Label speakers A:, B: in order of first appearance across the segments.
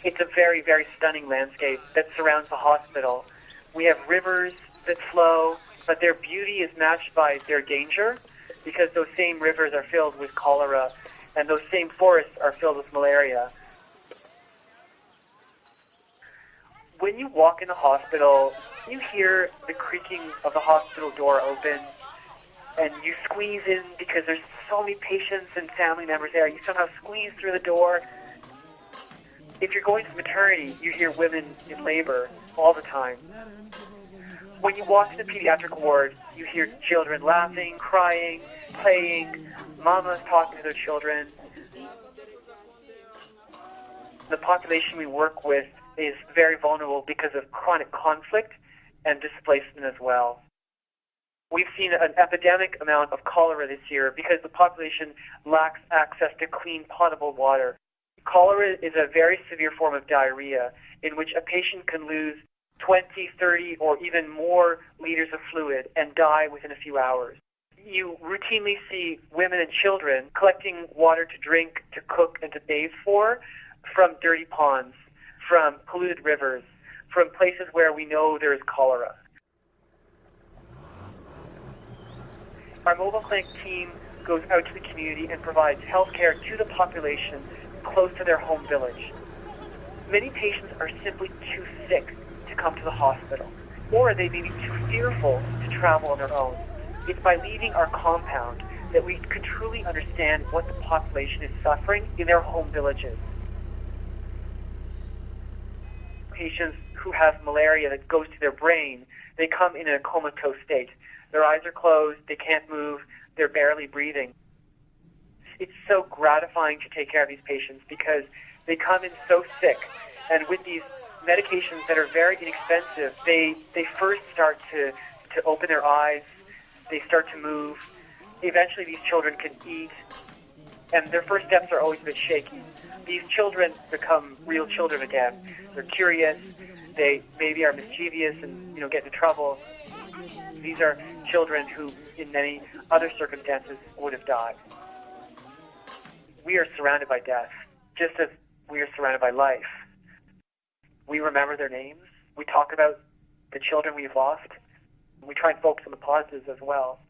A: It's a very, very stunning landscape that surrounds the hospital. We have rivers that flow, but their beauty is matched by their danger because those same rivers are filled with cholera and those same forests are filled with malaria. When you walk in the hospital, you hear the creaking of the hospital door open, and you squeeze in because there's so many patients and family members there. You somehow squeeze through the door. If you're going to maternity, you hear women in labor all the time. When you walk to the pediatric ward, you hear children laughing, crying, playing, mamas talking to their children. The population we work with is very vulnerable because of chronic conflict and displacement as well. We've seen an epidemic amount of cholera this year because the population lacks access to clean, potable water. Cholera is a very severe form of diarrhea in which a patient can lose 20, 30, or even more liters of fluid and die within a few hours. You routinely see women and children collecting water to drink, to cook, and to bathe for from dirty ponds, from polluted rivers, from places where we know there is cholera. Our mobile clinic team goes out to the community and provides health care to the population close to their home village. Many patients are simply too sick to come to the hospital, or they may be too fearful to travel on their own. It's by leaving our compound that we can truly understand what the population is suffering in their home villages. Patients who have malaria that goes to their brain, they come in a comatose state. Their eyes are closed, they can't move, they're barely breathing. It's so gratifying to take care of these patients because they come in so sick, and with these medications that are very inexpensive, they first start to open their eyes, they start to move. Eventually these children can eat, and their first steps are always a bit shaky. These children become real children again. They're curious, they maybe are mischievous and get into trouble. These are children who, in many other circumstances, would have died. We are surrounded by death, just as we are surrounded by life. We remember their names. We talk about the children we've lost. We try and focus on the positives as well.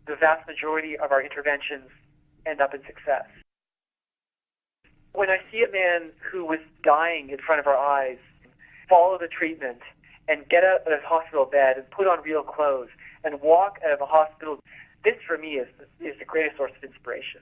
A: The vast majority of our interventions end up in success. When I see a man who was dying in front of our eyes follow the treatment and get out of his hospital bed and put on real clothes and walk out of a hospital, this for me is the greatest source of inspiration.